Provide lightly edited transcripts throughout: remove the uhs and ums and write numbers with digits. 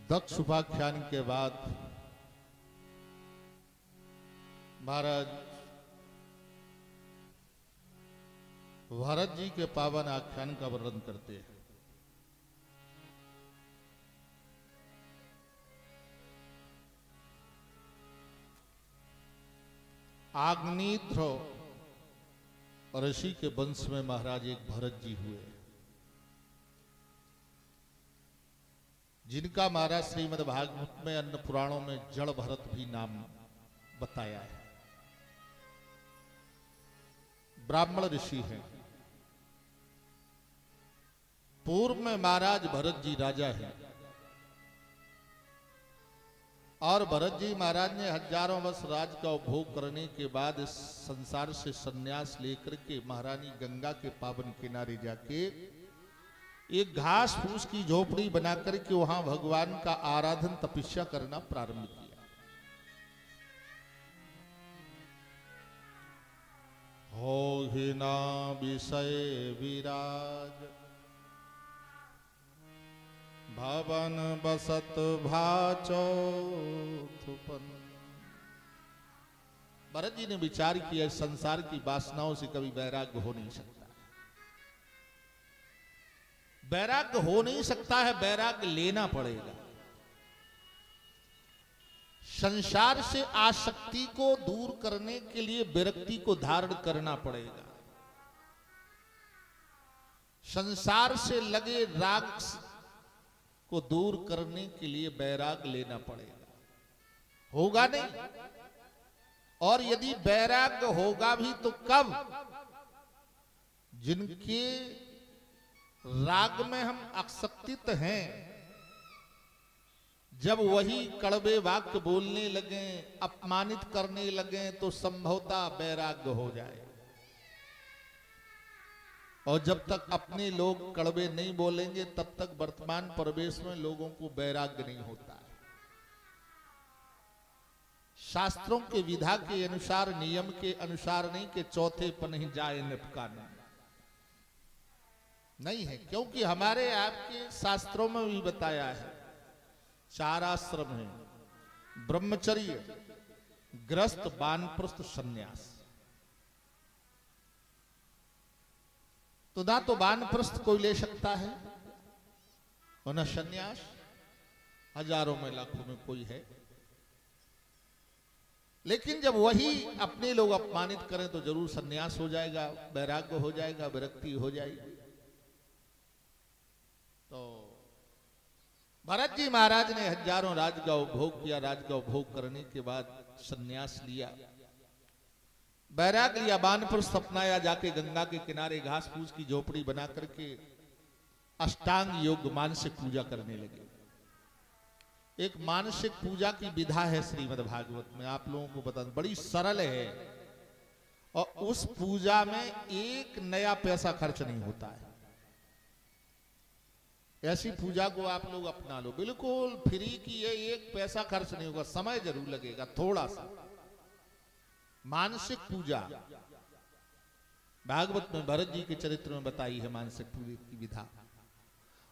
दक्ष उपाख्यान के बाद महाराज भरत जी के पावन आख्यान का वर्णन करते हैं। आग्नेत्र ऋषि के वंश में महाराज एक भरत जी हुए, जिनका महाराज श्रीमद् भागवत में अन्य पुराणों में जड़ भरत भी नाम बताया है। ब्राह्मण ऋषि हैं। पूर्व में महाराज भरत जी राजा हैं और भरत जी महाराज ने हजारों वर्ष राज का उपभोग करने के बाद इस संसार से सन्यास लेकर के महारानी गंगा के पावन किनारे जाके एक घास फूस की झोपड़ी बनाकर के वहां भगवान का आराधन तपस्या करना प्रारंभ किया। हो ही ना विषय विराज भवन बसत भाचो थुपन। भरत जी ने विचार किया, संसार की वासनाओं से कभी वैराग्य हो नहीं सकता। वैराग्य हो नहीं सकता है, वैराग्य लेना पड़ेगा। संसार से आसक्ति को दूर करने के लिए विरक्ति को धारण करना पड़ेगा। संसार से लगे राग को दूर करने के लिए वैराग्य लेना पड़ेगा। होगा नहीं, और यदि वैराग्य होगा भी तो कब? जिनके राग में हम आसक्तित हैं, जब वही कड़वे वाक्य बोलने लगे, अपमानित करने लगे, तो संभवतः वैराग्य हो जाए। और जब तक अपने लोग कड़वे नहीं बोलेंगे तब तक वर्तमान परिवेश में लोगों को वैराग्य नहीं होता है। शास्त्रों के विधा के अनुसार, नियम के अनुसार नहीं कि चौथे पर नहीं जाए निपकाना, नहीं है। क्योंकि हमारे आपके शास्त्रों में भी बताया है, 4 आश्रम है: ब्रह्मचर्य, गृहस्थ, वानप्रस्थ, सन्यास। तो ना तो वानप्रस्थ कोई ले सकता है और न सन्यास, हजारों में लाखों में कोई है। लेकिन जब वही अपने लोग अपमानित करें तो जरूर सन्यास हो जाएगा, वैराग्य हो जाएगा, विरक्ति हो जाएगी। तो भरत जी महाराज ने हजारों राज का उपभोग किया। राज का उपभोग करने के बाद सन्यास लिया, वैराग्य लिया, वानप्रस्थ अपनाया। जाके गंगा के किनारे घास फूस की झोपड़ी बना करके अष्टांग योग मानसिक पूजा करने लगे। एक मानसिक पूजा की विधा है श्रीमद् भागवत में, आप लोगों को बता दूं, बड़ी सरल है। और उस पूजा में एक नया पैसा खर्च नहीं होता है। ऐसी पूजा को आप लोग अपना लो, बिल्कुल फ्री की है, एक पैसा खर्च नहीं होगा, समय जरूर लगेगा थोड़ा सा। मानसिक पूजा भागवत में भरत जी के चरित्र में बताई है, मानसिक पूजा की विधा।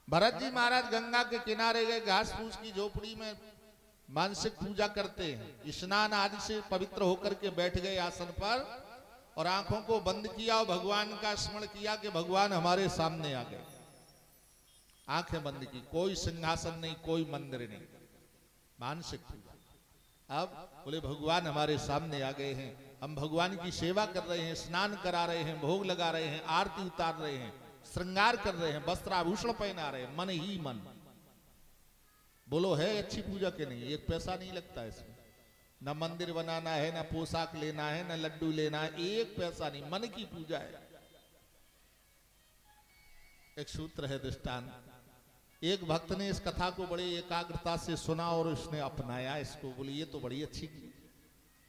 भरत जी महाराज गंगा के किनारे गए, घास फूस की झोपड़ी में मानसिक पूजा करते हैं। स्नान आदि से पवित्र होकर के बैठ गए आसन पर और आंखों को बंद किया और भगवान का स्मरण किया कि भगवान हमारे सामने आ गए। आंखें बंद की, कोई सिंहासन नहीं, कोई मंदिर नहीं, मानसिक पूजा। अब बोले भगवान हमारे सामने आ गए हैं, हम भगवान की सेवा कर रहे हैं, स्नान करा रहे हैं, भोग लगा रहे हैं, आरती उतार रहे हैं, श्रृंगार कर रहे हैं, वस्त्र आभूषण पहना रहे हैं, मन ही मन। बोलो है अच्छी पूजा के नहीं? एक पैसा नहीं लगता इसमें, न मंदिर बनाना है, न पोशाक लेना है, न लड्डू लेना है, एक पैसा नहीं, मन की पूजा है। एक सूत्र है दृष्टांत। एक भक्त ने इस कथा को बड़ी एकाग्रता से सुना और उसने अपनाया इसको। बोले ये तो बड़ी अच्छी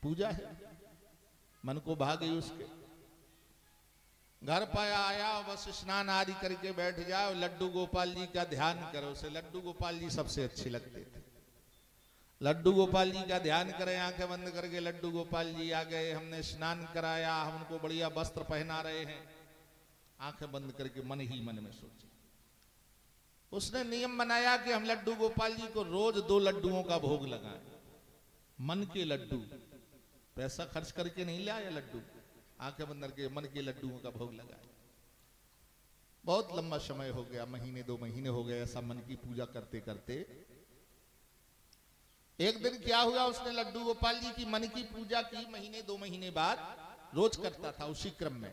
पूजा है, मन को भा गई उसके। घर पर आया, बस स्नान आदि करके बैठ जाओ, लड्डू गोपाल जी का ध्यान करो। उसे लड्डू गोपाल जी सबसे अच्छे लगते थे। लड्डू गोपाल जी का ध्यान करें, आंखें बंद करके लड्डू गोपाल जी आ गए, हमने स्नान कराया, हम उनको बढ़िया वस्त्र पहना रहे हैं। आंखें बंद करके मन ही मन में सोचे, उसने नियम बनाया कि हम लड्डू गोपाल जी को रोज 2 लड्डुओं का भोग लगाएं, मन के लड्डू, पैसा खर्च करके नहीं लाया लड्डू, आंखें बंद करके मन के लड्डुओं का भोग लगाए। बहुत लंबा समय हो गया, महीने 2 महीने हो गए ऐसा मन की पूजा करते करते। एक दिन क्या हुआ, उसने लड्डू गोपाल जी की मन की पूजा की, महीने 2 महीने बाद रोज करता था उसी क्रम में,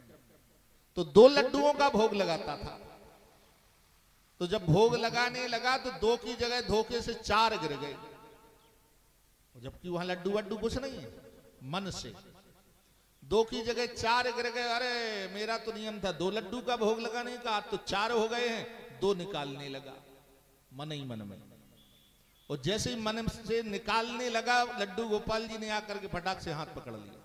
तो 2 लड्डुओं का भोग लगाता था। तो जब भोग लगाने लगा तो 2 की जगह धोखे से 4 गिर गए, जबकि वहां लड्डू वड्डू कुछ नहीं है, मन से 2 की जगह 4 गिर गए। अरे मेरा तो नियम था 2 लड्डू का भोग लगाने का, आज तो 4 हो गए हैं। 2 निकालने लगा मन ही मन में, और जैसे ही मन से निकालने लगा लड्डू गोपाल जी ने आकर के फटाक से हाथ पकड़ लिया।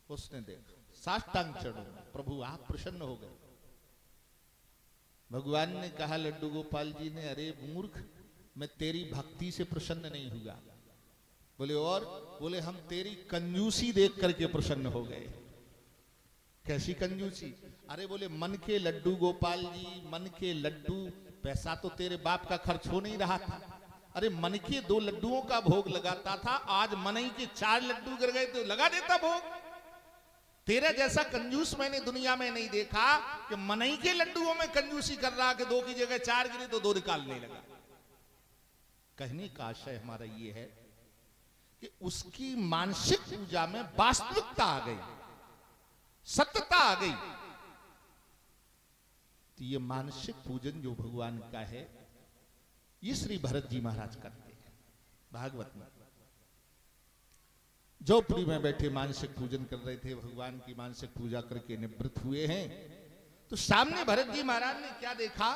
उसने देखा, साष्टांग चढ़ो, प्रभु आप प्रसन्न हो गए। भगवान ने कहा लड्डू गोपाल जी ने, अरे मूर्ख, मैं तेरी भक्ति से प्रसन्न नहीं हुआ। बोले और? बोले हम तेरी कंजूसी देख करके प्रसन्न हो गए। कैसी कंजूसी? अरे बोले मन के लड्डू गोपाल जी, मन के लड्डू, पैसा तो तेरे बाप का खर्च हो नहीं रहा था। अरे मन के 2 लड्डुओं का भोग लगाता था, आज मन ही के 4 लड्डू गिर गए तो लगा देता भोग। तेरा जैसा कंजूस मैंने दुनिया में नहीं देखा कि मनई के लड्डुओं में कंजूसी कर रहा कि 2 की जगह 4 गिरे तो 2 निकालने लगा। कहने का आशय हमारा ये है कि उसकी मानसिक पूजा में वास्तविकता आ गई, सत्यता आ गई। तो ये मानसिक पूजन जो भगवान का है, ये श्री भरत जी महाराज करते हैं। भागवत में झोपड़ी में बैठे मानसिक पूजन कर रहे थे, भगवान की मानसिक पूजा करके निवृत्त हुए हैं। तो सामने भरत जी महाराज ने क्या देखा?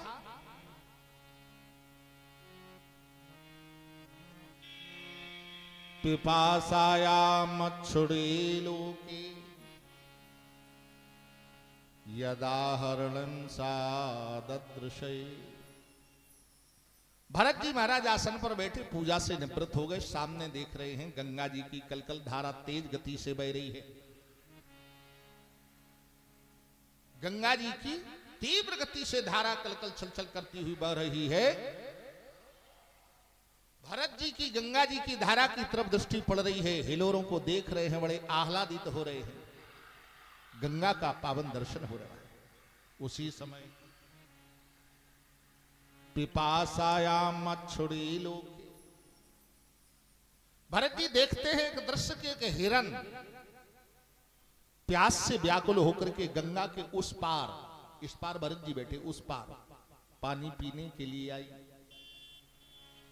पिपासाया मच्छुड़े लोके यदा हरणं सादृशे। भरत जी महाराज आसन पर बैठे पूजा से निवृत्त हो गए, सामने देख रहे हैं गंगा जी की कलकल धारा तेज गति से बह रही है। गंगा जी की तीव्र गति से धारा कलकल छलछल करती हुई बह रही है। भरत जी की गंगा जी की धारा की तरफ दृष्टि पड़ रही है, हिलोरों को देख रहे हैं, बड़े आह्लादित हो रहे हैं, गंगा का पावन दर्शन हो रहा है। उसी समय पिपासायाम मच्छुड़ी लोके, भरत जी देखते हैं एक दृश्य के एक हिरन प्यास से व्याकुल होकर के गंगा के उस पार, इस पार भरत जी बैठे, उस पार पानी पीने के लिए आई।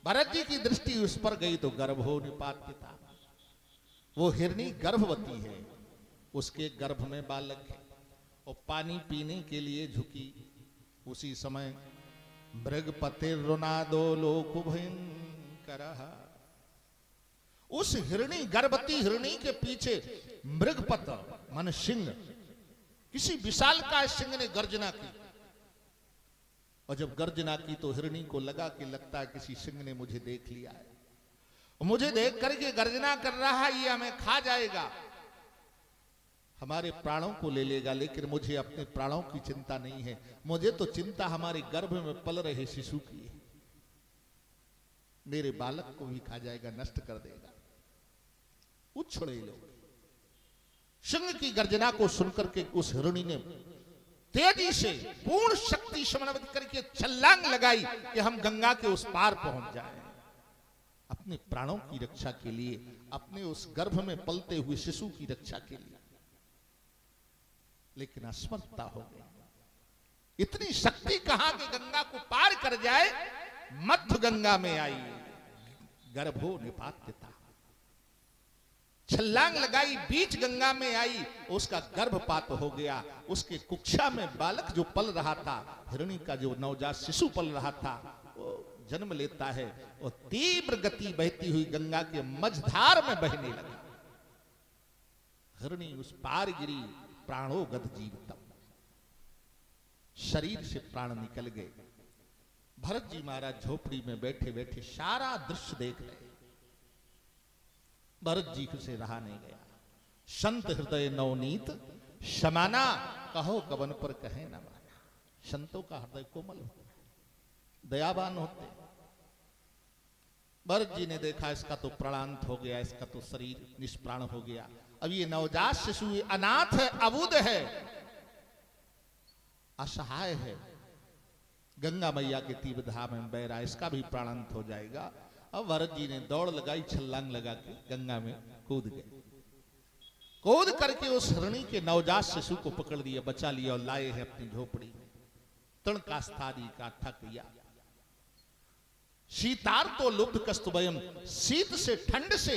भरत जी की दृष्टि उस पर गई तो गर्भो निपात्यता, वो हिरनी गर्भवती है, उसके गर्भ में बालक है और पानी पीने के लिए झुकी। उसी समय मृगपतिर्रुनादो लोक भयंकरः, उस हिरणी, गर्भवती हिरणी के पीछे मृगपत मन सिंह, किसी विशाल का सिंह ने गर्जना की। और जब गर्जना की तो हिरणी को लगा कि लगता है किसी सिंह ने मुझे देख लिया है, मुझे देख करके गर्जना कर रहा है, ये हमें खा जाएगा, हमारे प्राणों को ले लेगा, लेकिन मुझे अपने प्राणों की चिंता नहीं है, मुझे तो चिंता हमारे गर्भ में पल रहे शिशु की है। मेरे बालक को भी खा जाएगा, नष्ट कर देगा। उछड़े लोग सिंह की गर्जना को सुनकर के उस हिरणी ने तेजी से पूर्ण शक्ति समन्वित करके छलांग लगाई कि हम गंगा के उस पार पहुंच जाएं, अपने प्राणों की रक्षा के लिए, अपने उस गर्भ में पलते हुए शिशु की रक्षा के लिए। लेकिन असमर्थता हो गई, इतनी शक्ति कहां कि गंगा को पार कर जाए। मध्य गंगा में आई, गर्भो निपात्यता, छलांग लगाई, बीच गंगा में आई, उसका गर्भपात हो गया। उसके कुक्षा में बालक जो पल रहा था, हिरणी का जो नवजात शिशु पल रहा था, वो जन्म लेता है और तीव्र गति बहती हुई गंगा के मझधार में बहने लगा। हिरणी उस पार गिरी, प्राणो गत जीवितम, शरीर से प्राण निकल गए। भरत जी महाराज झोपड़ी में बैठे बैठे सारा दृश्य देख रहे। भरत जी से रहा नहीं गया। संत हृदय नवनीत समाना, कहो कवन पर कहे न माना। संतों का हृदय कोमल होता है, दयावान होते। भरत जी ने देखा इसका तो प्राणांत हो गया, इसका तो शरीर निष्प्राण हो गया, अब ये नवजात शिशु अनाथ है, अबुध है, असहाय है, गंगा मैया के तीव्र धाम में बह रहा, इसका भी प्राणांत हो जाएगा। अब भरत जी ने दौड़ लगाई, छलांग लगा के गंगा में कूद गए। कूद करके उस हिरणी के नवजात शिशु को पकड़ लिया, बचा लिया और लाए हैं अपनी झोपड़ी में। तृणकाष्ठादि इकट्ठा किया। शीतार तो लुब्ध कस्तुभयम, शीत से ठंड से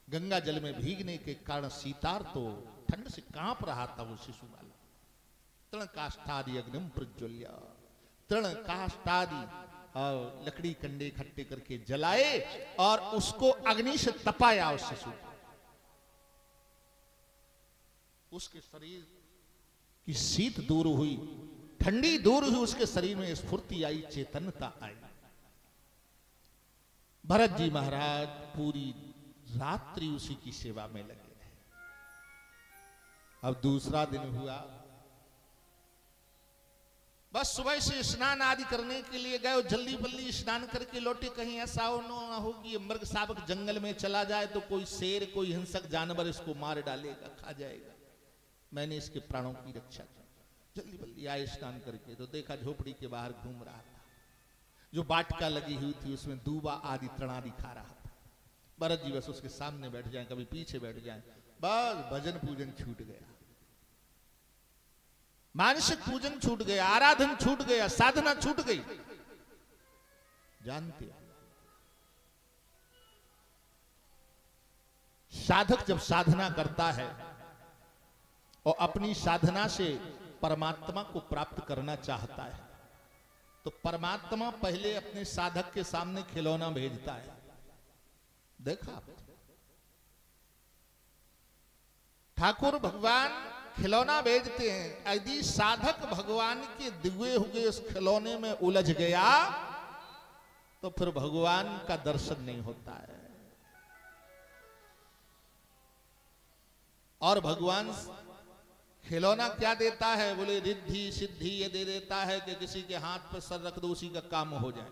गंगा जल में भीगने के कारण शीतार तो ठंड से कांप रहा था वो शिशु वाला। तृणकाष्ठादि अग्निम प्रज्वल्य, तृणकाष्ठादि लकड़ी कंडे इकट्ठे करके जलाए और उसको अग्नि से तपाया उस शिशु को। उसके शरीर की शीत दूर हुई, ठंडी दूर हुई, उसके शरीर में स्फूर्ति आई, चेतनता आई। भरत जी महाराज पूरी रात्रि उसी की सेवा में लगे रहे। अब दूसरा दिन हुआ, बस सुबह से स्नान आदि करने के लिए गए, जल्दी बल्दी स्नान करके लौटे। कहीं ऐसा हो न हो कि मृग शावक जंगल में चला जाए तो कोई शेर, कोई हिंसक जानवर इसको मार डालेगा, खा जाएगा। मैंने इसके प्राणों की रक्षा की। जल्दी बल्दी आए स्नान करके, तो देखा झोपड़ी के बाहर घूम रहा था, जो बाटका लगी हुई थी उसमें दूबा आदि तृणादि खा रहा था। भरत जी बस उसके सामने बैठ जाए, कभी पीछे बैठ जाए, बस भजन पूजन छूट गया, मानसिक पूजन छूट गया, आराधन छूट गया, साधना छूट गई। जानते हो, साधक जब साधना करता है और अपनी साधना से परमात्मा को प्राप्त करना चाहता है, तो परमात्मा पहले अपने साधक के सामने खिलौना भेजता है। देखा ठाकुर भगवान खिलौना भेजते हैं। यदि साधक भगवान के दिए हुए उस खिलौने में उलझ गया तो फिर भगवान का दर्शन नहीं होता है। और भगवान खिलौना क्या देता है? बोले रिद्धि सिद्धि ये दे देता है कि किसी के हाथ पर सर रख दो उसी का काम हो जाए।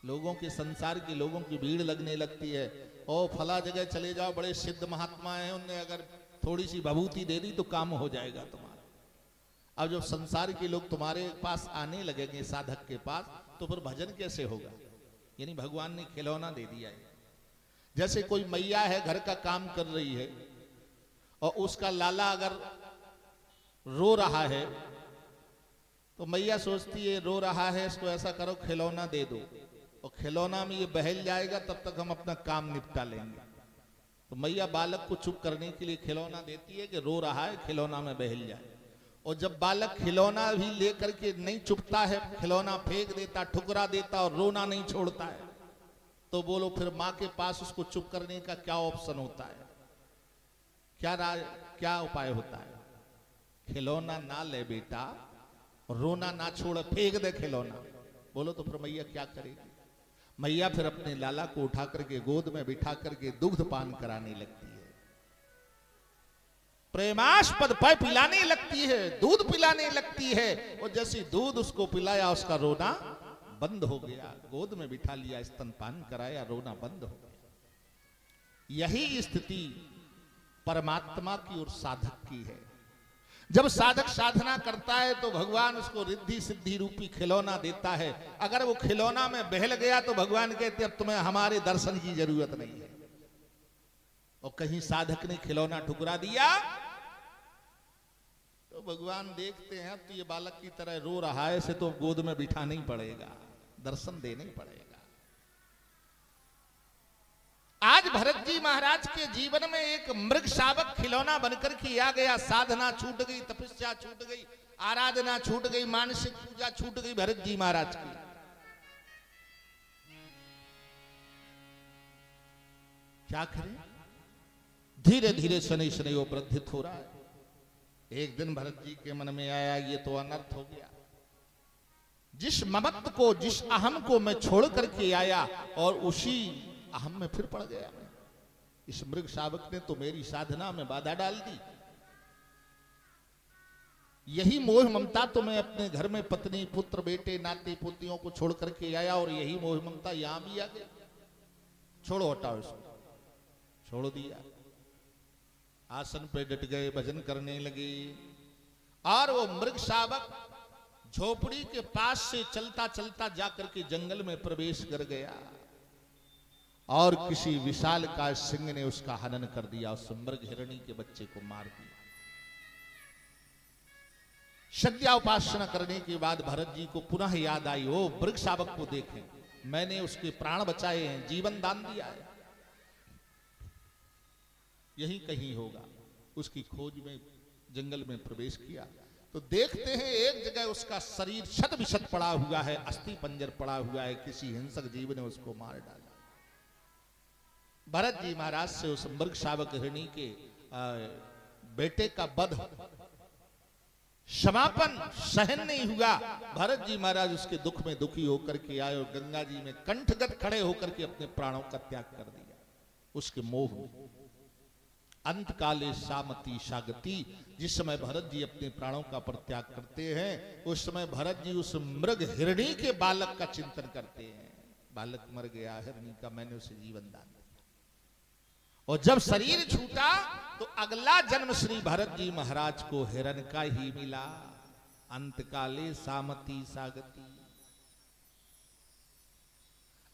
लोगों के, संसार के लोगों की भीड़ लगने लगती है, ओ फला जगह चले जाओ, बड़े सिद्ध महात्मा हैं, उनने अगर थोड़ी सी भभूति दे दी तो काम हो जाएगा तुम्हारा। अब जब संसार के लोग तुम्हारे पास आने लगेंगे, साधक के पास, तो फिर भजन कैसे होगा? यानी भगवान ने खिलौना दे दिया है। जैसे कोई मैया है, घर का काम कर रही है और उसका लाला अगर रो रहा है तो मैया सोचती है रो रहा है, इसको ऐसा करो खिलौना दे दो, और खिलौना में ये बहल जाएगा, तब तक हम अपना काम निपटा लेंगे। तो मैया बालक को चुप करने के लिए खिलौना देती है कि रो रहा है, खिलौना में बहल जाए। और जब बालक खिलौना भी लेकर के नहीं चुपता है, खिलौना फेंक देता, ठुकरा देता और रोना नहीं छोड़ता है, तो बोलो फिर माँ के पास उसको चुप करने का क्या ऑप्शन होता है? क्या उपाय होता है? खिलौना ना ले बेटा, रोना ना छोड़, फेंक दे खिलौना। बोलो तो फिर मैया क्या करेगी? मैया फिर अपने लाला को उठा करके गोद में बिठा करके दुग्ध पान कराने लगती है, प्रेमास्पद पेय पिलाने लगती है, दूध पिलाने लगती है। और जैसे दूध उसको पिलाया, उसका रोना बंद हो गया, गोद में बिठा लिया, स्तनपान कराया, रोना बंद हो गया। यही स्थिति परमात्मा की और साधक की है। जब साधक साधना करता है तो भगवान उसको रिद्धि सिद्धि रूपी खिलौना देता है। अगर वो खिलौना में बहल गया तो भगवान कहते अब तुम्हें हमारे दर्शन की जरूरत नहीं है। और कहीं साधक ने खिलौना ठुकरा दिया तो भगवान देखते हैं तो ये बालक की तरह रो रहा है, इसे तो गोद में बिठाना ही पड़ेगा, दर्शन देना ही पड़ेगा। आज भरत जी महाराज के जीवन में एक मृग शावक खिलौना बनकर के आ गया। साधना छूट गई, तपस्या छूट गई, आराधना छूट गई, मानसिक पूजा छूट गई भरत जी महाराज की। क्या करें? धीरे धीरे शनि शनि वो वर्धित हो रहा है। एक दिन भरत जी के मन में आया ये तो अनर्थ हो गया। जिस ममत्व को, जिस अहम को मैं छोड़ करके आया और उसी अहम में फिर पड़ गया। इस मृग शावक ने तो मेरी साधना में बाधा डाल दी। यही मोह ममता तो मैं अपने घर में पत्नी पुत्र बेटे नाते पोतियों को छोड़ करके आया और यही मोह ममता यहां भी आ गया। छोड़ो हटाओ इसको, छोड़ दिया। आसन पे डट गए, भजन करने लगे। और वो मृग शावक झोपड़ी के पास से चलता चलता जाकर के जंगल में प्रवेश कर गया और किसी विशाल का सिंह ने उसका हनन कर दिया। उस मृग हिरणी के बच्चे को मार दिया। शक्तिया उपासना करने के बाद भरत जी को पुनः याद आई, ओ मृग शावक को देखें, मैंने उसके प्राण बचाए हैं, जीवन दान दिया है, यही कहीं होगा। उसकी खोज में जंगल में प्रवेश किया तो देखते हैं एक जगह उसका शरीर शत विशत पड़ा हुआ है, अस्थि पंजर पड़ा हुआ है, किसी हिंसक जीव ने उसको मार डाला। भरत जी महाराज से उस मृग शावक हिरणी के बेटे का वध समापन सहन नहीं हुआ। भरत जी महाराज उसके दुख में दुखी होकर के आए और गंगा जी में कंठगत खड़े होकर के अपने प्राणों का त्याग कर दिया उसके मोह में। अंत काले सामती सागती, जिस समय भरत जी अपने प्राणों का परित्याग करते हैं उस समय भरत जी उस मृग हिरणी के बालक का चिंतन करते हैं। बालक मर गया हिरणी का, मैंने उसे जीवन दान दिया। और जब शरीर छूटा तो अगला जन्म श्री भरत जी महाराज को हिरण का ही मिला। अंत काले सामती सागती।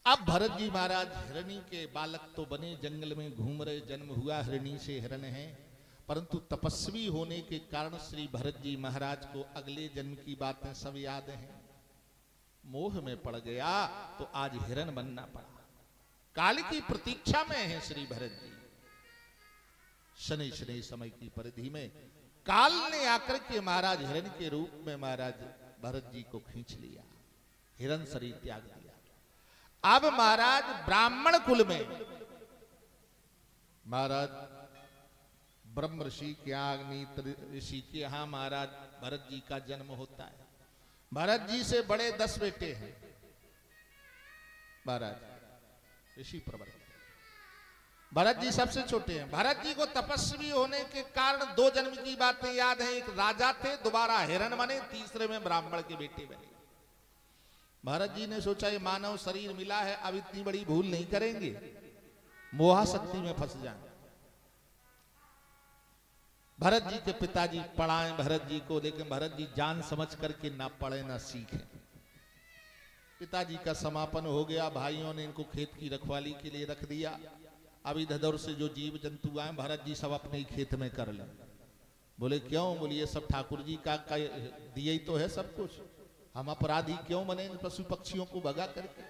अब भरत जी महाराज हिरणी के बालक तो बने, जंगल में घूम रहे, जन्म हुआ हिरणी से हिरण है, परंतु तपस्वी होने के कारण श्री भरत जी महाराज को अगले जन्म की बातें सब याद हैं। मोह में पड़ गया तो आज हिरण बनना पड़ा। काल की प्रतीक्षा में है श्री भरत जी। शनि शनि समय की परिधि में काल ने आकर के महाराज हिरण के रूप में महाराज भरत जी को खींच लिया, हिरण शरीर त्याग दिया। अब महाराज ब्राह्मण कुल में महाराज ब्रह्म ऋषि के अग्नि ऋषि के यहां महाराज भरत जी का जन्म होता है। भरत जी से बड़े 10 बेटे हैं महाराज ऋषि प्रवर। भरत जी सबसे छोटे हैं। भरत जी को तपस्वी होने के कारण 2 जन्म की बातें याद हैं। एक राजा थे, दोबारा हिरण बने, तीसरे में ब्राह्मण के बेटे बने। भरत जी ने सोचा ये मानव शरीर मिला है, अब इतनी बड़ी भूल नहीं करेंगे, मोहाशक्ति में फंस जाए। भरत जी के पिताजी पढ़ाएं भरत जी को, लेकिन भरत जी जान समझ करके ना पढ़े ना सीखे। पिताजी का समापन हो गया, भाइयों ने इनको खेत की रखवाली के लिए रख दिया। अब इधर से जो जीव जंतु आए भरत जी सब अपने ही खेत में कर लें। बोले क्यों? बोले ये सब ठाकुर जी का दिए ही तो है सब कुछ, हम अपराधी क्यों बने पशु पक्षियों को भगा करके।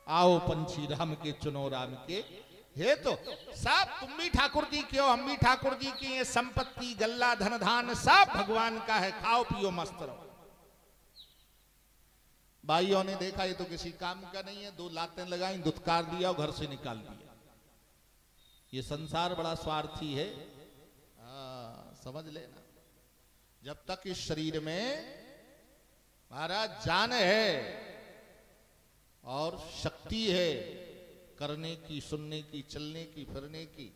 आओ पंछी राम के चुनो राम के, हे तो सब तुम भी ठाकुर जी क्यों, हम भी ठाकुर जी की, ये संपत्ति गल्ला धन धान सब भगवान का है, खाओ पियो मस्त रहो। भाइयों ने देखा ये तो किसी काम का नहीं है, 2 लातें लगाई, दुत्कार दिया और घर से निकाल दिया। ये संसार बड़ा स्वार्थी है, समझ लेना। जब तक इस शरीर में महाराज जान है और शक्ति है करने की, सुनने की, चलने की, फिरने की,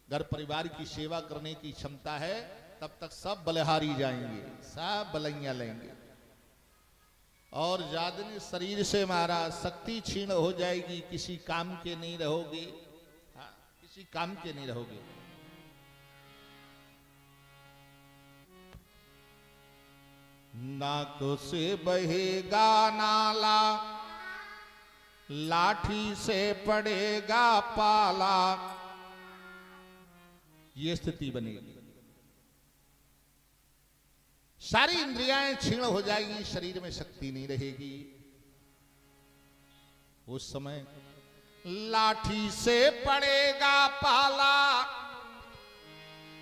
घर परिवार की सेवा करने की क्षमता है, तब तक सब बलिहारी जाएंगे, सब बलैया लेंगे। और जादनी शरीर से महाराज शक्ति छीन हो जाएगी, किसी काम के नहीं रहोगे। हाँ, किसी काम के नहीं रहोगे। नाक से बहेगा नाला, लाठी से पड़ेगा पाला, ये स्थिति बनेगी। सारी इंद्रियां क्षीण हो जाएगी, शरीर में शक्ति नहीं रहेगी। उस समय लाठी से पड़ेगा पाला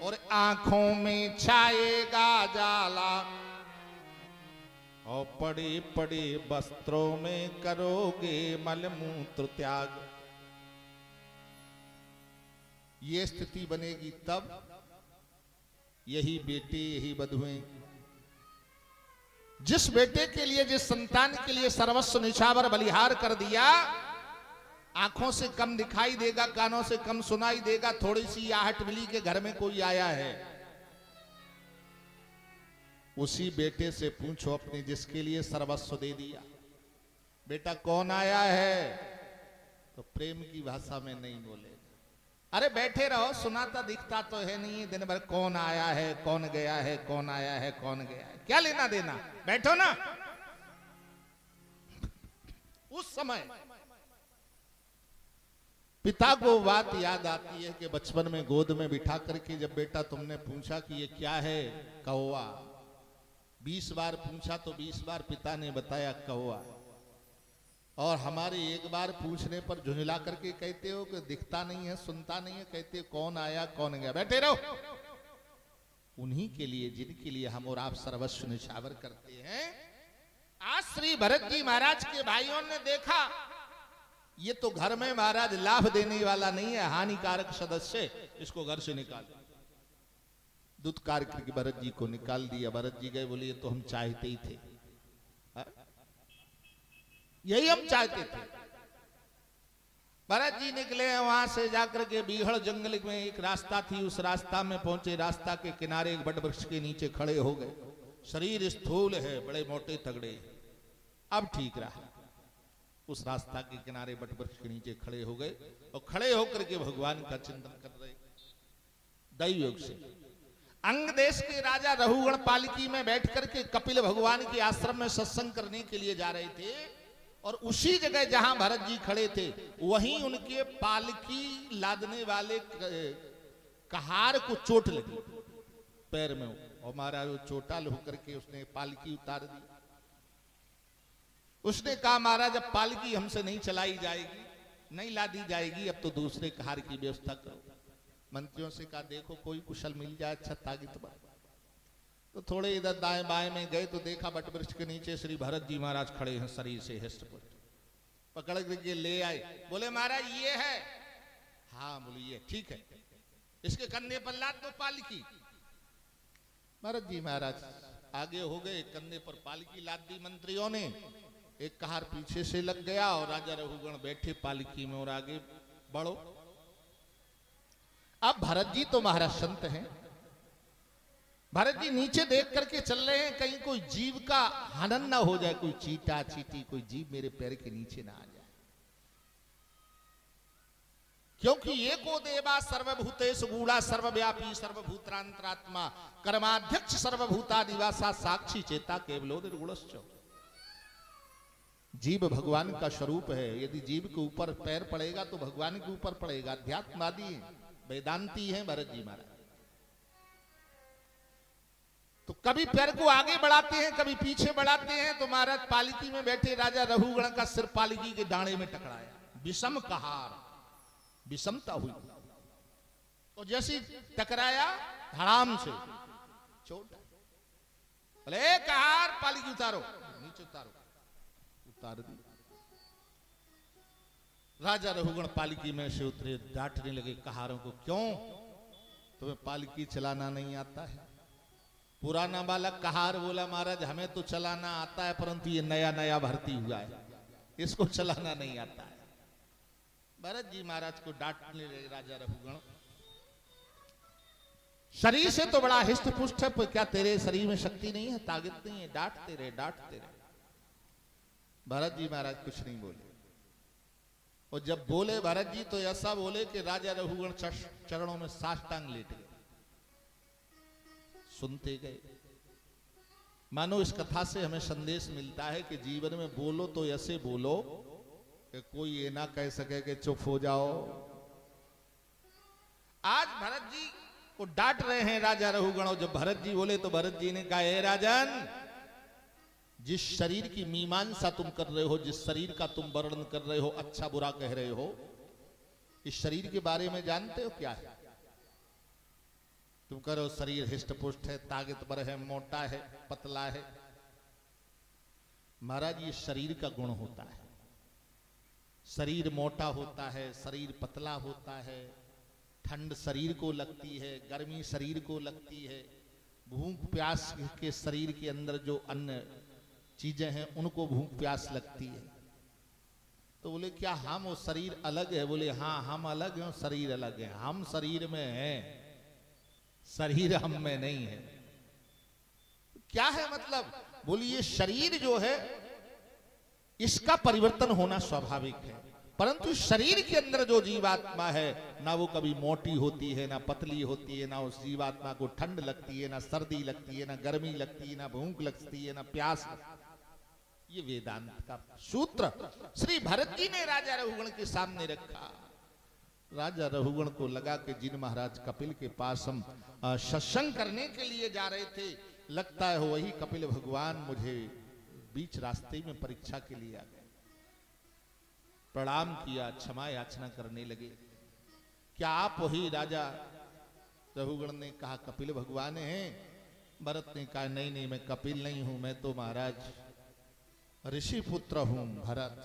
और आंखों में छाएगा जाला, और पड़े पड़े वस्त्रों में करोगे मलमूत्र त्याग। ये स्थिति बनेगी तब यही बेटे, यही बधुएं, जिस बेटे के लिए, जिस संतान के लिए सर्वस्व निछावर बलिहार कर दिया, आंखों से कम दिखाई देगा, कानों से कम सुनाई देगा, थोड़ी सी आहट मिली के घर में कोई आया है, उसी बेटे से पूछो अपने जिसके लिए सर्वस्व दे दिया, बेटा कौन आया है, तो प्रेम की भाषा में नहीं बोलेगा। अरे बैठे रहो, सुनाता दिखता तो है नहीं, दिन भर कौन आया है, कौन गया है, कौन आया है, कौन गया है, क्या लेना देना, बैठो ना। उस समय पिता को बात याद आती है कि बचपन में गोद में बिठा करके जब बेटा तुमने पूछा कि ये क्या है, कौवा, 20 बार पूछा तो 20 बार पिता ने बताया कौवा, और हमारे एक बार पूछने पर झुंझला करके कहते हो कि दिखता नहीं है, सुनता नहीं है, कहते कौन आया कौन गया। बैठे रहो। उन्हीं के लिए जिनके लिए हम और आप सर्वस्व निछावर करते हैं। आज श्री भरत जी महाराज के भाइयों ने देखा ये तो घर में महाराज लाभ देने वाला नहीं है, हानिकारक सदस्य, इसको घर से निकाल। दुत्कार करके भरत जी को निकाल दिया। भरत जी गए, बोले ये तो हम चाहते ही थे, यही हम चाहते थे। भरत जी निकले, वहां से जाकर के बीहड़ जंगल में एक रास्ता थी, उस रास्ता में पहुंचे। रास्ता के किनारे एक बड़ वृक्ष के नीचे खड़े हो गए। शरीर स्थूल है, बड़े मोटे तगड़े, अब ठीक रहा। उस रास्ता के किनारे बट वृक्ष के नीचे खड़े हो गए और खड़े होकर के भगवान का चिंतन कर रहे। दैव योग से अंग देश के राजा रहुगण पालकी में बैठ करके कपिल भगवान के आश्रम में सत्संग करने के लिए जा रहे थे, और उसी जगह जहां भरत जी खड़े थे वहीं उनके पालकी लादने वाले कहार को चोट लगी पैर में, और महाराज वो चोटाल होकर के उसने पालकी उतार दी। उसने कहा महाराज अब पालकी हमसे नहीं चलाई जाएगी, नहीं लादी जाएगी, अब तो दूसरे कहार की व्यवस्था करो। मंत्रियों से कहा देखो कोई कुशल मिल जाए अच्छा ताकत पर। तो थोड़े इधर दाएं बाएं में गए तो देखा बट वृक्ष के नीचे श्री भरत जी महाराज खड़े हैं, शरीर से हष्ट पुष्ट, पकड़ करके ले आए। बोले महाराज ये है? हाँ बोले ये ठीक है, इसके कंधे पर लाद दो पालकी। भरत जी महाराज आगे हो गए, कंधे पर पालकी लाद दी मंत्रियों ने। एक कहार पीछे से लग गया और राजा रघुगण बैठे पालकी में और आगे बढ़ो। अब भरत जी तो महाराज संत हैं, भरत जी नीचे देख करके चल रहे हैं, कहीं कोई जीव का हनन ना हो जाए, कोई चीटा चीटी कोई जीव मेरे पैर के नीचे ना आ जाए। क्योंकि ये को देवा सर्वभूतेषु गूढ़ा सर्वव्यापी सर्वभूतांतरात्मा कर्माध्यक्ष सर्वभूतादिवासा साक्षी चेता केवलो निर्गुणश्च। जीव भगवान का स्वरूप है, यदि जीव के ऊपर पैर पड़ेगा तो भगवान के ऊपर पड़ेगा। अध्यात्मवादी वेदांती हैं भरत जी महाराज। तो कभी पैर को आगे बढ़ाते हैं, कभी पीछे बढ़ाते हैं। तो महाराज पालकी में बैठे राजा रघुगण का सिर पालकी के डांडे में टकराया, विषम कहार, विषमता हुई, और जैसे टकराया धड़ाम से चोट। बोले कहार पालकी उतारो, नीचे उतारो, उतार दी। राजा रघुगण पालकी में से उतरे, डांटने लगे कहारों को, क्यों तुम्हें पालकी चलाना नहीं आता है? पुराना बालक कहार बोला महाराज हमें तो चलाना आता है, परंतु ये नया नया भर्ती हुआ है, इसको चलाना नहीं आता है। भरत जी महाराज को डांटने लगे राजा रघुगण। शरीर से तो बड़ा हिष्ट पुष्ट है, क्या तेरे शरीर में शक्ति नहीं है, ताकत नहीं है? डांटते रहे डांटते रहे। भरत जी महाराज कुछ नहीं बोले, और जब बोले भरत जी तो ऐसा बोले कि राजा रघुगण चरणों में साष्टांग लेट गए, सुनते गए। मानो इस कथा से हमें संदेश मिलता है कि जीवन में बोलो तो ऐसे बोलो कि कोई ये ना कह सके कि चुप हो जाओ। आज भरत जी को डांट रहे हैं राजा रघुगण, और जब भरत जी बोले तो भरत जी ने कहा हे राजन, जिस शरीर की मीमांसा तुम कर रहे हो, जिस शरीर का तुम वर्णन कर रहे हो, अच्छा बुरा कह रहे हो, इस शरीर के बारे में जानते हो क्या है? तुम करो शरीर हिष्ट पुष्ट है, ताकतवर है, मोटा है, पतला है। महाराज ये शरीर का गुण होता है। शरीर मोटा होता है, शरीर पतला होता है, ठंड शरीर को लगती है, गर्मी शरीर को लगती है, भूख प्यास के शरीर के अंदर जो अन्य चीजें हैं उनको भूख प्यास लगती है। तो बोले क्या हम और शरीर अलग है? बोले हाँ हम अलग हैं, शरीर अलग है। हम शरीर में हैं, शरीर हम में नहीं है। क्या है मतलब? बोलिए शरीर जो है इसका परिवर्तन होना स्वाभाविक है, परंतु शरीर के अंदर जो जीवात्मा है ना वो कभी मोटी होती है, ना पतली होती है, ना उस जीवात्मा को ठंड लगती है, ना सर्दी लगती है, ना गर्मी लगती है, ना भूख लगती है, ना प्यास। ये वेदांत का सूत्र श्री भरत जी ने राजा रघुगण के सामने रखा। राजा रघुगण को लगा कि जिन महाराज कपिल के पास हम सत्संग करने के लिए जा रहे थे, लगता है वही कपिल भगवान मुझे बीच रास्ते में परीक्षा के लिए आ गए। प्रणाम किया, क्षमा याचना करने लगे। क्या आप वही राजा? रघुगण ने कहा कपिल भगवान हैं। भरत ने कहा नहीं नहीं, मैं कपिल नहीं हूं, मैं तो महाराज ऋषि पुत्र हूं भरत।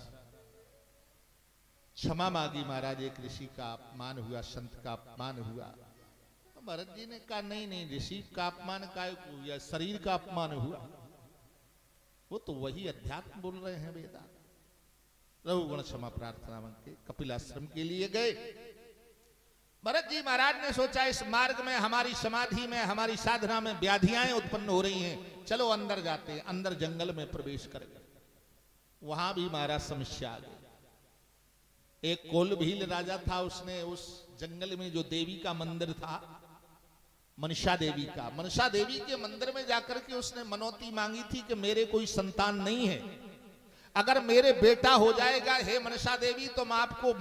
क्षमा मांगी महाराज, एक ऋषि का अपमान हुआ, संत का अपमान हुआ। तो भरत जी ने कहा नहीं नहीं, ऋषि का अपमान का हुआ, शरीर का अपमान हुआ, वो तो वही अध्यात्म बोल रहे हैं वेदांत। रघुगण क्षमा प्रार्थना मांग के कपिल आश्रम के लिए गए। भरत जी महाराज ने सोचा इस मार्ग में हमारी समाधि में, हमारी साधना में व्याधियां उत्पन्न हो रही हैं, चलो अंदर जाते हैं। अंदर जंगल में प्रवेश कर गए। वहां भी महाराज समस्या आ गई। एक कोलभील राजा था, उसने उस जंगल में जो देवी का मंदिर था, मनसा देवी का, मनसा देवी के मंदिर में जाकर के उसने मनौती मांगी थी कि मेरे कोई संतान नहीं है, अगर मेरे बेटा हो जाएगा हे मनसा देवी तो मैं आपको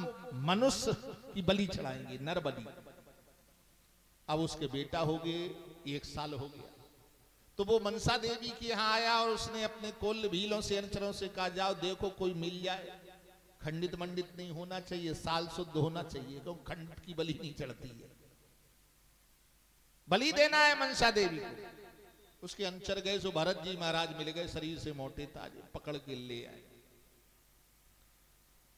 मनुष्य की बलि चढ़ाएंगे, नर बलि। अब उसके बेटा हो गए, 1 साल हो गया, तो वो मनसा देवी के यहाँ आया और उसने अपने कोल भीलों से अनुचरों से कहा जाओ देखो कोई मिल जाए, खंडित मंडित नहीं होना चाहिए, साल शुद्ध होना चाहिए, क्योंकि खंडित की बलि नहीं चढ़ती है, बलि देना है मनसा देवी को। उसके अंचर गए, सो भरत जी महाराज मिल गए, शरीर से मोटे ताजे, पकड़ के ले आए।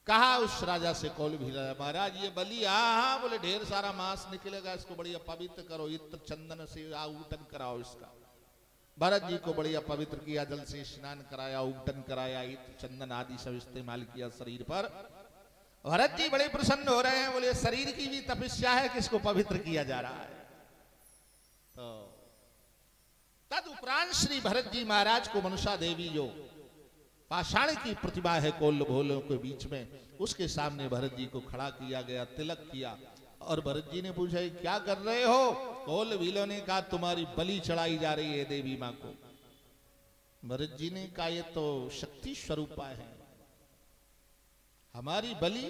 कहा उस राजा से कौल भी महाराज ये बलि, हाँ बोले ढेर सारा मांस निकलेगा, इसको बढ़िया पवित्र करो, इत्र चंदन से आऊटन कराओ इसका। भरत जी को बढ़िया पवित्र किया, जल से स्नान कराया, उबटन कराया, इत्र चंदन आदि सब इस्तेमाल किया शरीर पर। भरत जी बड़े प्रसन्न हो रहे हैं, बोले शरीर की भी तपस्या है, किसको पवित्र किया जा रहा है। तो तद उपरांत श्री भरत जी महाराज को मनसा देवी जो पाषाण की प्रतिभा है कोल भोलों के बीच में, उसके सामने भरत जी को खड़ा किया गया, तिलक किया। और भरत जी ने पूछा क्या कर रहे हो? कोल भीलों ने कहा तुम्हारी बलि चढ़ाई जा रही है देवी मां को। भरत जी ने कहा ये तो शक्ति स्वरूपा है, हमारी बलि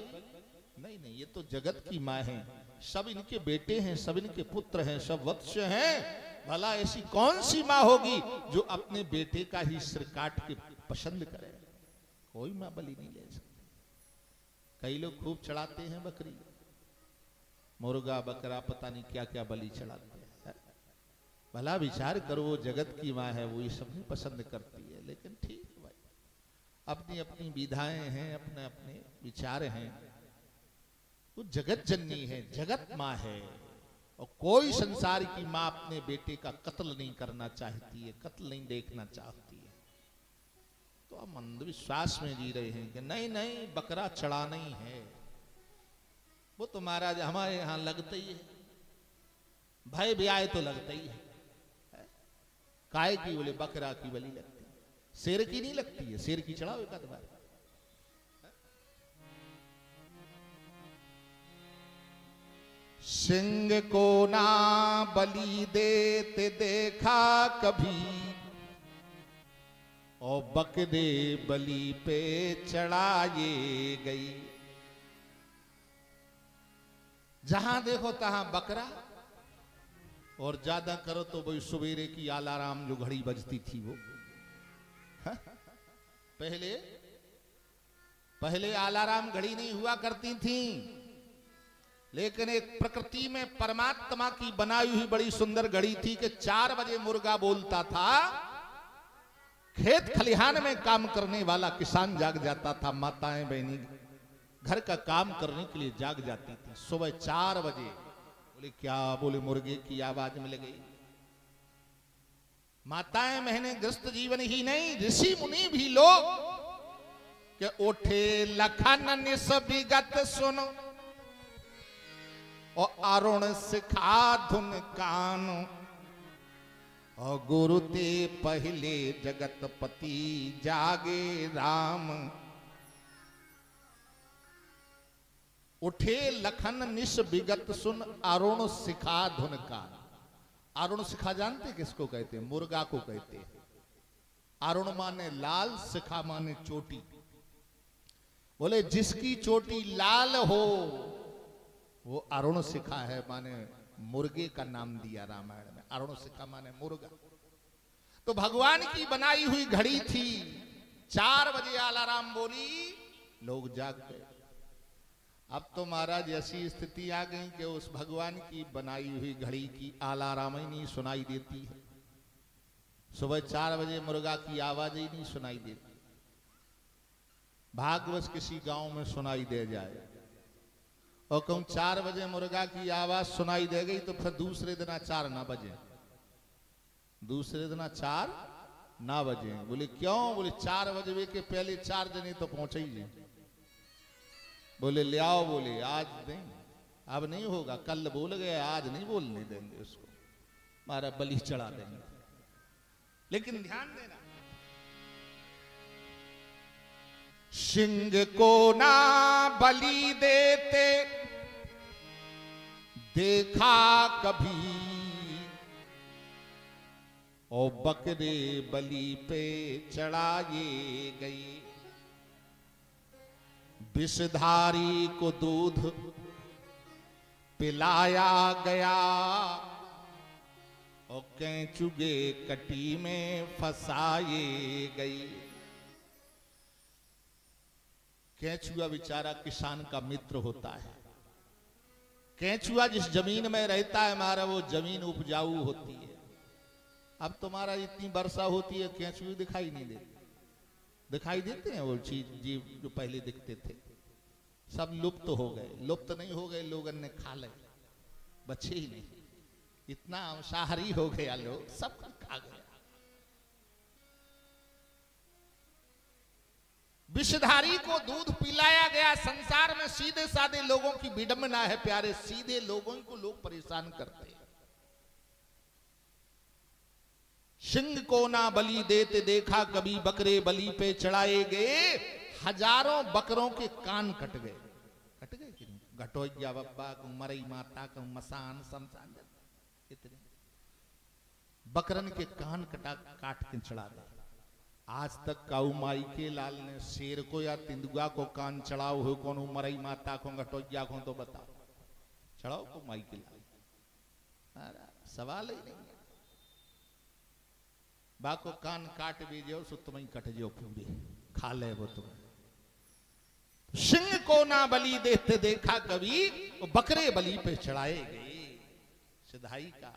नहीं नहीं, ये तो जगत की मां है, सब इनके बेटे हैं, सब इनके पुत्र हैं, सब वत्स हैं, भला ऐसी कौन सी मां होगी जो अपने बेटे का ही सिर काट के पसंद करे? कोई मां बलि नहीं ले सकती। कई लोग खूब चढ़ाते हैं बकरी, मुर्गा बकरा, पता नहीं क्या क्या बलि चढ़ाते हैं। भला विचार करो, वो जगत की मां है, वो ये सब नहीं पसंद करती है। लेकिन ठीक है भाई, अपनी अपनी विधाएं हैं, अपने अपने विचार हैं। वो जगत जननी है, जगत मां है, और कोई संसार की मां अपने बेटे का कत्ल नहीं करना चाहती है, कत्ल नहीं देखना चाहती है। तो हम अंधविश्वास में जी रहे हैं कि नहीं नहीं बकरा चढ़ाना ही है। वो तो महाराज हमारे यहां लगता ही है, भय ब्याह तो लगता ही है। काय की? बोले बकरा की बलि लगती है, शेर की नहीं लगती है। शेर की चढ़ाओ एक आध बार। सिंह को ना बलि देते देखा कभी, और बकरे बलि पे चढ़ाए गई। जहां देखो तहां बकरा, और ज्यादा करो तो वही सवेरे की अलार्म जो घड़ी बजती थी वो। पहले अलार्म घड़ी नहीं हुआ करती थी, लेकिन एक प्रकृति में परमात्मा की बनाई हुई बड़ी सुंदर घड़ी थी कि 4 बजे मुर्गा बोलता था, खेत खलिहान में काम करने वाला किसान जाग जाता था, माताएं बहनी घर का काम करने के लिए जाग जाती थी सुबह 4 बजे। बोले क्या? बोले मुर्गे की आवाज मिल गई। माताएं बहनें ग्रस्त जीवन ही नहीं, ऋषि मुनि भी लोग के उठे लखन निस विगत सुनो, और अरुण सिखा धुन कानो, 4 बजे मुर्गा बोलता था, 4 बजे और गुरु ते पहले जगतपति जागे राम, उठे लखन निश विगत सुन अरुण शिखा धुन का। अरुण शिखा जानते किसको कहते हैं? मुर्गा को कहते हैं। अरुण माने लाल, शिखा माने चोटी। बोले जिसकी चोटी लाल हो वो अरुण शिखा है, माने मुर्गे का नाम दिया रामायण में। अरुण शिखा माने मुर्गा। तो भगवान की बनाई हुई घड़ी थी, 4 बजे अलार्म बोली, लोग जाग गए। अब तो महाराज ऐसी स्थिति आ गई कि उस भगवान की बनाई हुई घड़ी की अलार्म ही नहीं सुनाई देती है। सुबह 4 बजे मुर्गा की आवाज ही नहीं सुनाई देती। भागवत किसी गांव में सुनाई दे जाए और कहूं 4 बजे मुर्गा की आवाज सुनाई दे गई तो फिर दूसरे दिन 4 ना बजे, दूसरे दिन 4 ना बजे। बोले क्यों? बोले 4 बजे के पहले 4 जने तो पहुंचे ही जाए। बोले ले आओ। बोले आज नहीं, अब नहीं होगा, कल बोल गए, आज नहीं बोलने देंगे उसको, हमारा बलि चढ़ा देंगे। लेकिन ध्यान देना, सिंह को ना बलि देते देखा कभी, और बकरे बलि पे चढ़ाए गई। विषधारी को दूध पिलाया गया और केंचुगे कटी में फंसाए गई। केंचुआ बेचारा किसान का मित्र होता है। केंचुआ जिस जमीन में रहता है हमारा, वो जमीन उपजाऊ होती है। अब तुम्हारा इतनी वर्षा होती है, केंचुए दिखाई नहीं देते। दिखाई देते हैं वो चीज जीव जो पहले दिखते थे, सब लुप्त हो गए। लुप्त नहीं हो गए, लोगों ने खा ले, बचे ही नहीं। इतना अंशाहारी हो गया, लोग सब खा गया। विषधारी को दूध पिलाया गया। संसार में सीधे साधे लोगों की विडंबना है प्यारे, सीधे लोगों को लोग परेशान करते हैं। सिंह को ना बलि देते देखा कभी, बकरे बलि पे चढ़ाए गए। हजारों बकरों के कान कट गए। कट गए कि नहीं? घटोइया बब्बा को, मरई माता को, मसान शमशान, इतने बकरन के कान काट के चढ़ा दे। आज तक काऊ माई के लाल ने शेर को या तेंदुआ को कान चढ़ाओ हो, कौन मरई माता को, घटोइया को, तो बताओ चढ़ाओ को माई के लाल? सवाल ही नहीं है। बाको कान काट भी जो सो तुम ही कट जो, पूरे खा ले वो तुम। सिंह को ना बलि देते देखा कभी, वो बकरे बलि पे चढ़ाए गए। सिधाई का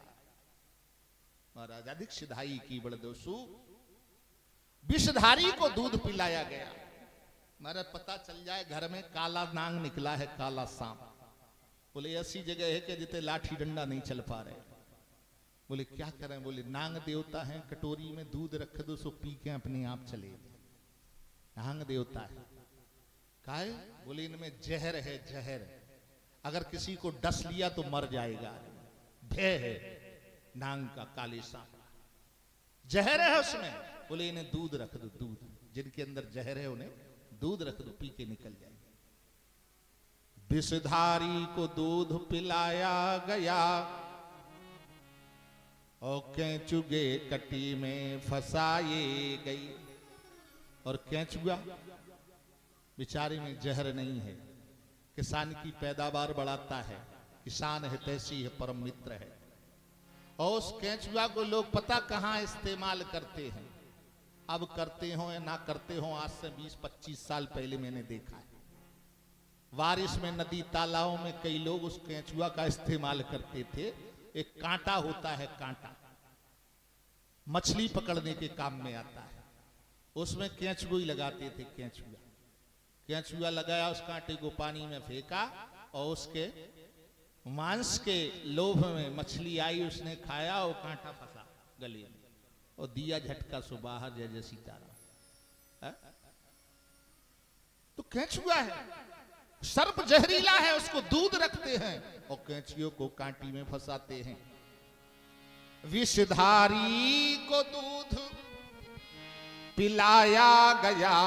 महाराज अधिक सिधाई की बड़ दोसु। विषधारी को दूध पिलाया गया। महाराज पता चल जाए घर में काला नांग निकला है, काला सांप। बोले ऐसी जगह है कि जितने लाठी डंडा नहीं चल पा रहे। बोले क्या करें? बोले नांग देवता है, कटोरी में दूध रख दो सो पी के अपने आप चले। नांग देवता है काहे? बोले इनमें जहर है, जहर। अगर किसी को डस लिया तो मर जाएगा। भय है नांग का, काले सांप जहर है उसमें। बोले इन्हें दूध रख दो, दूध जिनके अंदर जहर है उन्हें दूध रख दो, पी के निकल जाएंगे। विषधारी को दूध पिलाया गया और केंचुगे कटी में फंसाए गई। और केंचुआ बेचारे में जहर नहीं है, किसान की पैदावार बढ़ाता है। किसान हितैषी है, परम मित्र है। और उस केंचुआ को लोग पता कहां इस्तेमाल करते हैं। अब करते हो या ना करते हो, आज से 20-25 साल पहले मैंने देखा है। बारिश में नदी तालाबों में कई लोग उस केंचुआ का इस्तेमाल करते थे। एक कांटा होता है, कांटा मछली पकड़ने के काम में आता है, उसमें केंचुआ ही लगाते थे। केंचुआ लगाया, उस कांटे को पानी में फेंका और उसके मांस के लोभ में मछली आई, उसने खाया और कांटा फंसा गले में और दिया झटका सो बाहर, जय जय सीताराम। तो केंचुआ है, सर्प जहरीला है, उसको दूध रखते हैं और केंचुओं को कांटी में फंसाते हैं। विषधारी को दूध पिलाया गया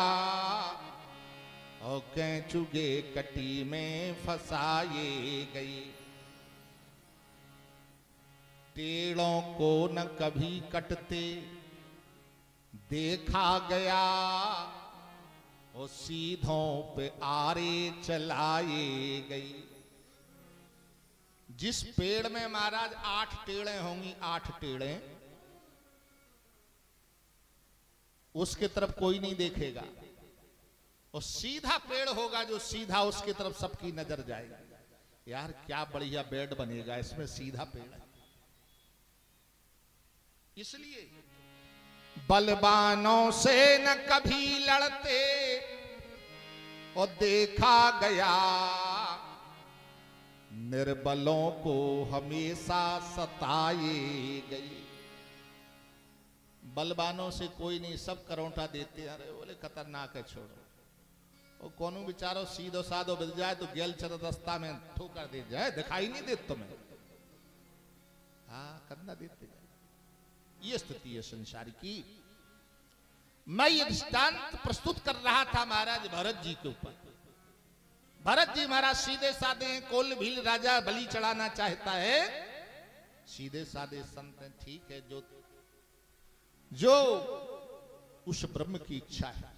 और कैंचुगे कटी में फंसाए गई। टेड़ों को न कभी कटते देखा गया और सीधों पे आरे चलाए गई। जिस पेड़ में महाराज 8 टेड़े होंगी, 8 टेड़े, उसके तरफ कोई नहीं देखेगा और सीधा पेड़ होगा जो सीधा उसके तरफ सबकी नजर जाएगी। यार क्या बढ़िया बेड बनेगा, इसमें सीधा पेड़ है। इसलिए बलवानों से न कभी लड़ते और देखा गया, निर्बलों को हमेशा सताए गई। बलवानों से कोई नहीं, सब करौंटा देते। अरे बोले खतरनाक है, छोड़ो। वो कोनो बेचारो सीधो साधो बिल जाए तो गेल चल रास्ता में ठोकर दे जाए, दिखाई नहीं दे तुम्हें। हाँ, कंधा देते जाए। ये स्थिति है संसार की। मैं ये दृष्टांत प्रस्तुत कर रहा था महाराज भरत जी के ऊपर। भरत जी महाराज सीधे साधे हैं, कोल भील राजा बलि चढ़ाना चाहता है, सीधे साधे संत हैं, ठीक है, जो उस ब्रह्म की इच्छा है।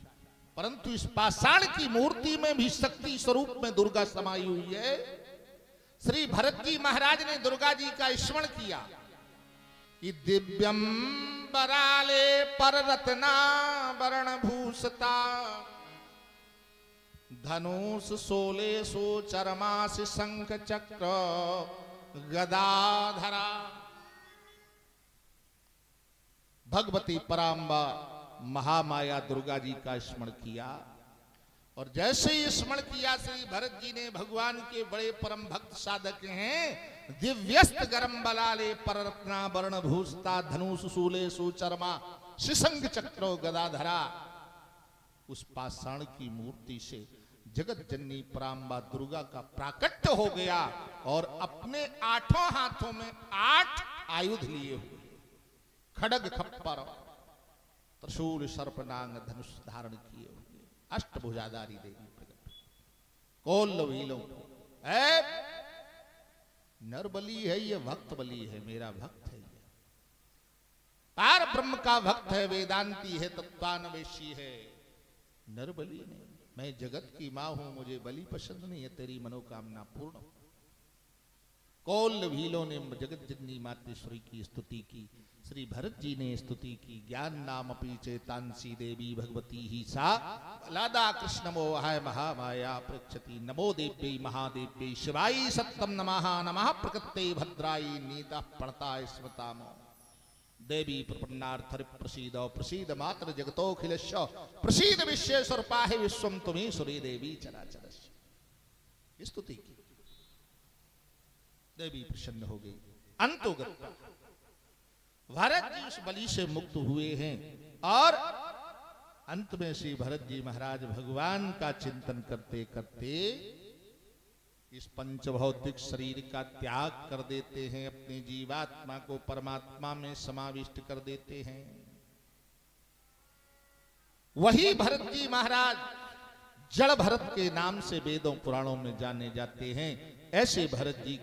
परंतु इस पाषाण की मूर्ति में भी शक्ति स्वरूप में दुर्गा समाई हुई है। श्री भरत जी महाराज ने दुर्गा जी का स्मरण किया कि दिव्यम बराले पर रत्ना वर्ण भूषता धनुष सोले सो चरमास शंख चक्र गदाधरा। भगवती पराम्बा महामाया दुर्गा जी का स्मरण किया और जैसे ही स्मरण किया श्री भरत जी ने, भगवान के बड़े परम भक्त साधक हैं, दिव्यस्त गरम बलाले पर रत्ना वर्ण भूषता धनुष शूले सुचरमा शिशंग चक्रो गदाधरा। उस पाषाण की मूर्ति से जगत जननी पराम्बा दुर्गा का प्राकट्य हो गया और अपने 8 हाथों में 8 आयुध लिए हुए, खड़ग खप्पर त्रिशूल सर्पनांग धनुष धारण किए हुए, अष्टभुजाधारी देवी प्रकट। कोल भीलों नर बलि है, ये भक्त बलि है, मेरा भक्त है, ये पार ब्रह्म का भक्त है, वेदांती है, तत्वान्वेषी है। नर बलि नहीं, मैं जगत की मां हूं, मुझे बलि पसंद नहीं है, तेरी मनोकामना पूर्ण हो। कोल भीलों ने जगत जननी मातेश्वरी की स्तुति की, श्री भरत जी ने स्तुति की। ज्ञान नाम अपी चेतांसी देवी भगवती ही सा लादा कृष्ण मोहाय महामाया पृच्छति। नमो देव्यै महादेव्यै शिवाय सत्तम नमः नमः प्रकृते भद्राई नीता प्रणता स्मृतामो। देवी प्रपन्नार्थ प्रसीद प्रसीद मात्र जगतोखिलस्य प्रसीद विश्वेश्वर पाहि विश्वम तुम्हें सुरे देवी चराचरस्य। स्तुति की, देवी प्रसन्न हो गई। अंतोगत भरत जी उस बलि से मुक्त हुए हैं और अंत में श्री भरत जी महाराज भगवान का चिंतन करते करते इस पंचभौतिक शरीर का त्याग कर देते हैं, अपने जीवात्मा को परमात्मा में समाविष्ट कर देते हैं। वही भरत जी महाराज जड़ भरत के नाम से वेदों पुराणों में जाने जाते हैं। ऐसे भरत जी का